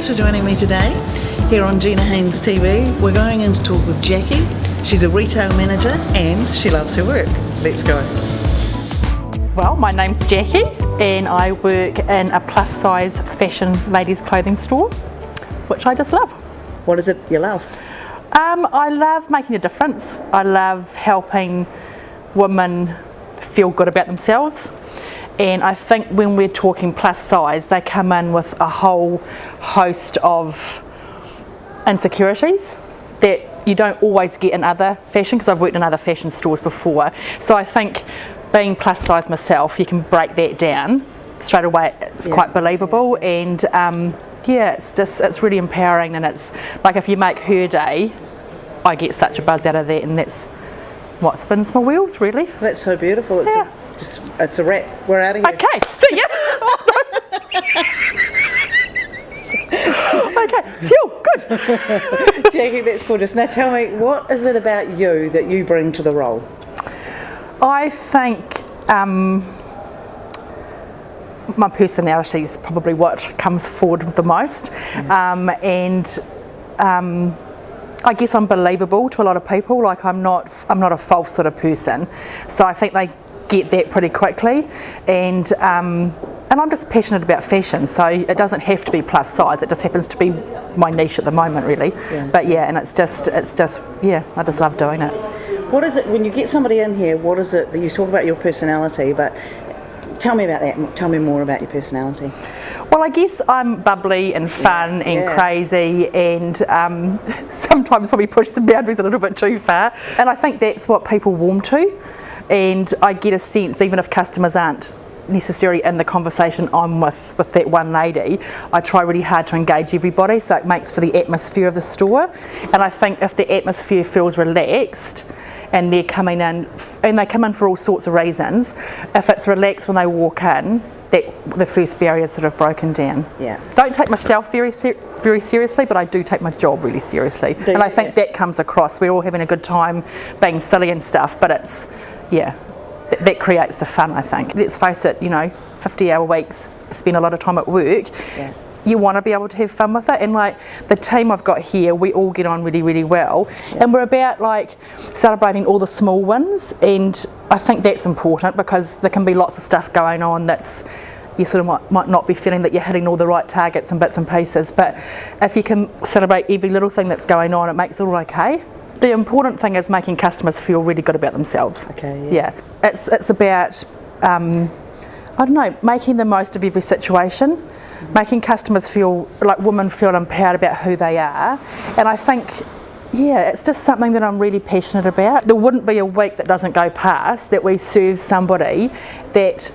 thanks for joining me today here on GinaHainesTV. We're going in to talk with Jackie. She's a retail manager and she loves her work. Let's go. Well, my name's Jackie and I work in a plus size fashion ladies clothing store, which I just love. What is it you love? I love making a difference. I love helping women feel good about themselves. And I think when we're talking plus size, they come in with a whole host of insecurities that you don't always get in other fashion, because I've worked in other fashion stores before. So I think being plus size myself, you can break that down straight away. It's quite believable, and it's really empowering. And it's like, if you make her day, I get such a buzz out of that, and that's what spins my wheels, really. That's so beautiful. It's a wrap. We're out of here. Okay, see ya. Okay, phew, good. Jackie, that's gorgeous. Now tell me, what is it about you that you bring to the role? I think my personality is probably what comes forward the most, and I guess I'm believable to a lot of people. Like, I'm not a false sort of person, so I think they get that pretty quickly, and I'm just passionate about fashion, so it doesn't have to be plus size. It just happens to be my niche at the moment, really. But and it's just I just love doing it. What is it when you get somebody in here? What is it that you talk about your personality? But tell me about that. Tell me more about your personality. Well, I guess I'm bubbly and fun and crazy, and sometimes probably push the boundaries a little bit too far. And I think that's what people warm to. And I get a sense, even if customers aren't necessarily in the conversation I'm with that one lady, I try really hard to engage everybody, so it makes for the atmosphere of the store. And I think if the atmosphere feels relaxed, and they're coming in, and they come in for all sorts of reasons, if it's relaxed when they walk in, that the first barrier is sort of broken down. Don't take myself very seriously, but I do take my job really seriously. And I think that comes across. We're all having a good time being silly and stuff, but it's, that creates the fun, I think. Let's face it, 50-hour weeks, spend a lot of time at work. You want to be able to have fun with it, and like the team I've got here, we all get on really, really well, and we're about like celebrating all the small wins, and I think that's important, because there can be lots of stuff going on that's, you sort of might not be feeling that you're hitting all the right targets and bits and pieces, but if you can celebrate every little thing that's going on, it makes it all okay. The important thing is making customers feel really good about themselves. It's about making the most of every situation, making customers feel like women feel empowered about who they are. And I think it's just something that I'm really passionate about. There wouldn't be a week that doesn't go past that we serve somebody that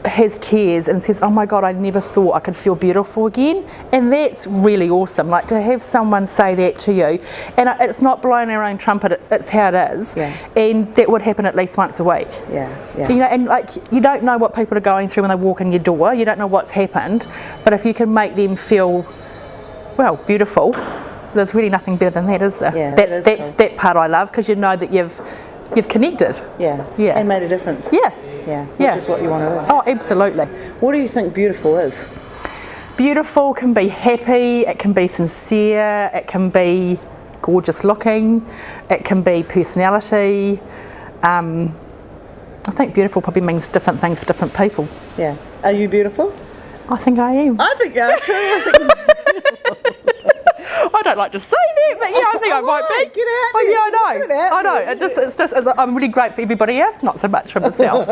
has tears and says, oh my God, I never thought I could feel beautiful again. And that's really awesome, like to have someone say that to you. And it's not blowing our own trumpet, it's how it is. And that would happen at least once a week. And like, you don't know what people are going through when they walk in your door, you don't know what's happened, but if you can make them feel, well, beautiful, there's really nothing better than that, is there? That's that part I love, because you know that you've connected. And made a difference. Which is what you want to do. Oh, absolutely. What do you think beautiful is? Beautiful can be happy, it can be sincere, it can be gorgeous looking, it can be personality. I think beautiful probably means different things for different people. Are you beautiful? I think I am. I think you are too. I think I don't like to say that, but I think I might be. Get out there. I know. It's just I'm really great for everybody else, not so much for myself.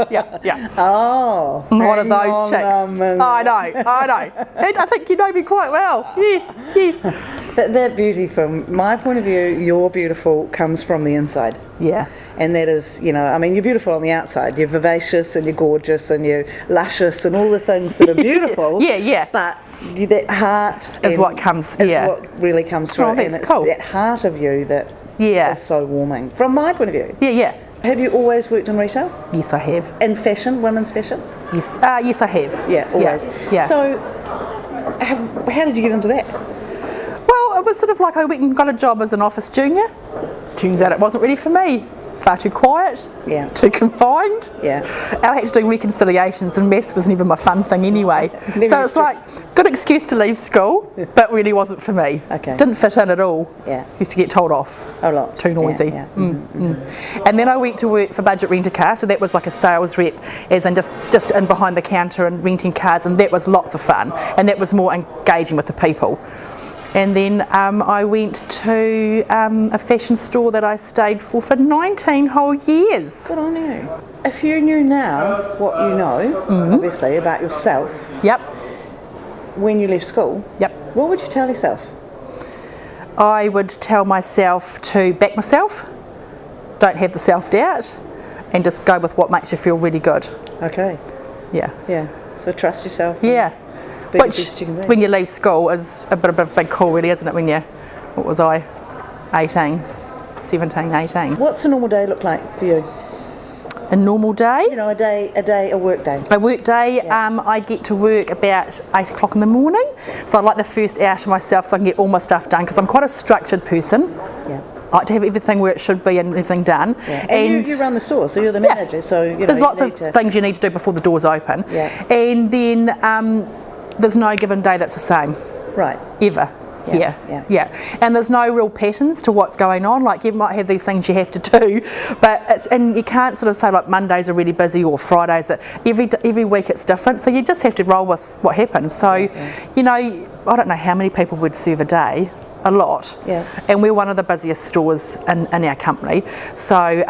Oh, one of those chicks. I know. And I think you know me quite well. Yes. That beauty, from my point of view, your beautiful comes from the inside. And that is, you're beautiful on the outside. You're vivacious and you're gorgeous and you're luscious and all the things that are beautiful. But that heart is what comes. Is what really comes through. That's and it's cool. that heart of you that is so warming. From my point of view. Have you always worked in retail? Yes, I have. In fashion, women's fashion? Yes, yes, I have. Always. So, how did you get into that? Well, it was sort of like I went and got a job as an office junior. Turns out it wasn't really for me. It's far too quiet, Yeah. too confined. Yeah. And I had to do reconciliations, and maths was never my fun thing anyway. Never So used it's to- like, good excuse to leave school, but really wasn't for me. Okay. Didn't fit in at all. Yeah. Used to get told off. A lot. Too noisy. Yeah, yeah. And then I went to work for Budget Rent a Car, so that was like a sales rep, as in just in behind the counter and renting cars, and that was lots of fun, and that was more engaging with the people. And then I went to a fashion store that I stayed for 19 whole years. Good on you. If you knew now what you know, obviously, about yourself Yep, when you left school, yep. what would you tell yourself? I would tell myself to back myself, don't have the self-doubt, and just go with what makes you feel really good. Okay. Yeah. Yeah. So trust yourself. Yeah. Be the Which, best you can be. when you leave school, is a bit of a big call, really, isn't it? When you, what was I, 18, 17, 18. What's a normal day look like for you? A normal day, You know, a work day. a work day, Yeah. I get to work about 8 o'clock in the morning. So I like the first hour to myself so I can get all my stuff done, because I'm quite a structured person. Yeah. I like to have everything where it should be and everything done. Yeah. And you run the store, so you're the Yeah. manager. So you know, There's you lots of need to- things you need to do before the doors open. Yeah. And then there's no given day that's the same, Right. ever. Yeah, Yeah. And there's no real patterns to what's going on. Like, you might have these things you have to do, but and you can't sort of say like Mondays are really busy or Fridays. Every week it's different. So you just have to roll with what happens. So, you know, I don't know how many people would serve a day. A lot. Yeah. And we're one of the busiest stores in our company. So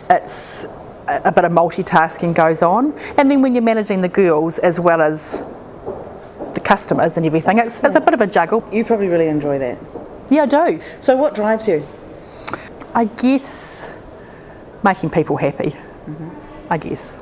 it's a bit of multitasking goes on. And then when you're managing the girls as well as the customers and everything, it's a bit of a juggle. You probably really enjoy that. Yeah, I do. So what drives you? I guess making people happy. I guess.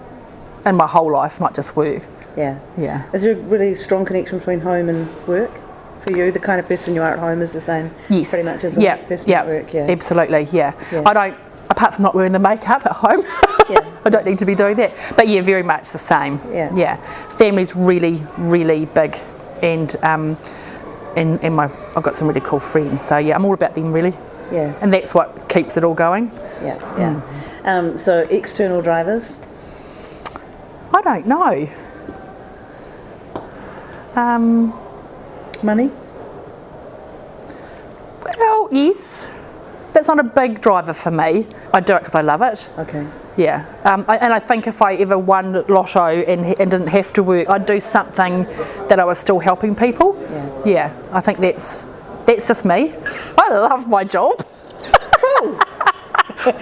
In my whole life, not just work. Yeah. Yeah. Is there a really strong connection between home and work? For you, the kind of person you are at home is the same Yes. pretty much as the Yeah. person Yeah. at work. Yeah. Absolutely. Yeah. Yeah. I don't, apart from not wearing the makeup at home, Yeah. I don't need to be doing that. But yeah, very much the same. Yeah. Yeah. Family's really, really big, and I've got some really cool friends. So yeah, I'm all about them really, Yeah. and that's what keeps it all going. Yeah. Yeah. So external drivers. I don't know. Money. Well, yes. That's not a big driver for me. I do it because I love it. Okay. Yeah, and I think if I ever won Lotto and didn't have to work, I'd do something that I was still helping people. Yeah, I think that's just me. I love my job. Cool.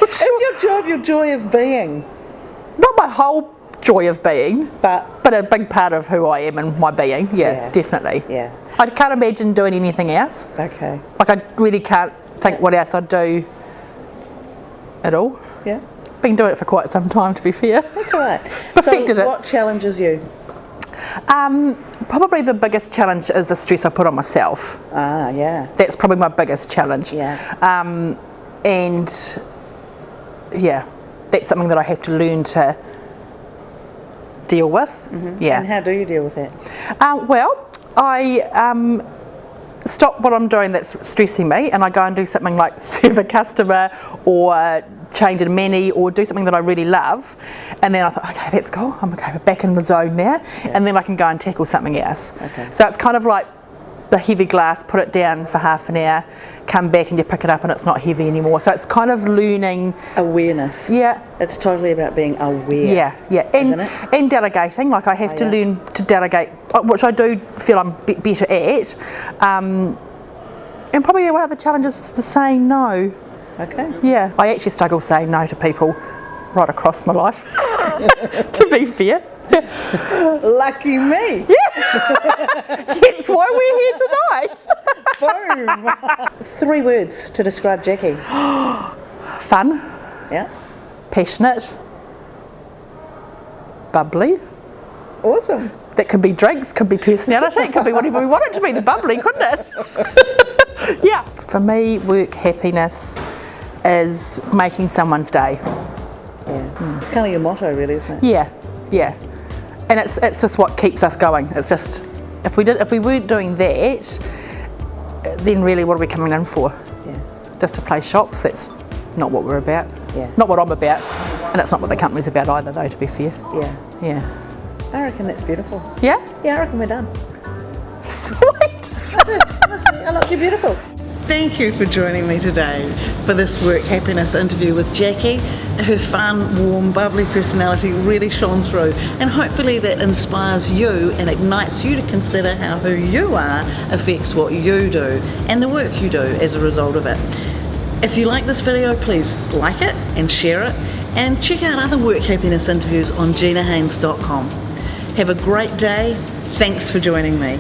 Is your job your joy of being? Not my whole joy of being, But a big part of who I am and my being. Yeah, definitely. yeah. I can't imagine doing anything else. Okay. Like, I really can't think what else I'd do at all. Yeah. Been doing it for quite some time, to be fair. That's all right. Perfected so it. What challenges you? Probably the biggest challenge is the stress I put on myself. Ah, yeah. That's probably my biggest challenge. Yeah. And yeah, that's something that I have to learn to deal with. Yeah. And how do you deal with it? Well, I stop what I'm doing that's stressing me, and I go and do something like serve a customer or change a menu or do something that I really love, and then I thought, okay, that's cool, I'm okay, we're back in the zone now, and then I can go and tackle something else. Okay. So it's kind of like the heavy glass, put it down for half an hour, come back and you pick it up and it's not heavy anymore. So it's kind of learning. Awareness. Yeah. It's totally about being aware. Yeah. Isn't it? And delegating. Like, I have to learn to delegate, which I do feel I'm better at. And probably one of the challenges is the saying no. Okay. Yeah. I actually struggle saying no to people right across my life, to be fair. Lucky me. That's why we're here tonight. Boom. 3 words to describe Jackie. Fun, Yeah. passionate, bubbly. Awesome. That could be drinks, could be personality, it could be whatever we want it to be, the bubbly, couldn't it? Yeah. For me, work happiness is making someone's day. Yeah. It's kind of your motto, really, isn't it? Yeah. And it's just what keeps us going. It's just, if we weren't doing that, then really what are we coming in for? Yeah. Just to play shops? That's not what we're about. Yeah. Not what I'm about, and that's not what the company's about either, though, to be fair. Yeah. Yeah. I reckon that's beautiful. Yeah? Yeah, I reckon we're done. Sweet! Honestly, I look, you're beautiful. Thank you for joining me today for this Work Happiness interview with Jackie. Her fun, warm, bubbly personality really shone through, and hopefully that inspires you and ignites you to consider how who you are affects what you do and the work you do as a result of it. If you like this video, please like it and share it, and check out other Work Happiness interviews on GinaHaines.com. Have a great day. Thanks for joining me.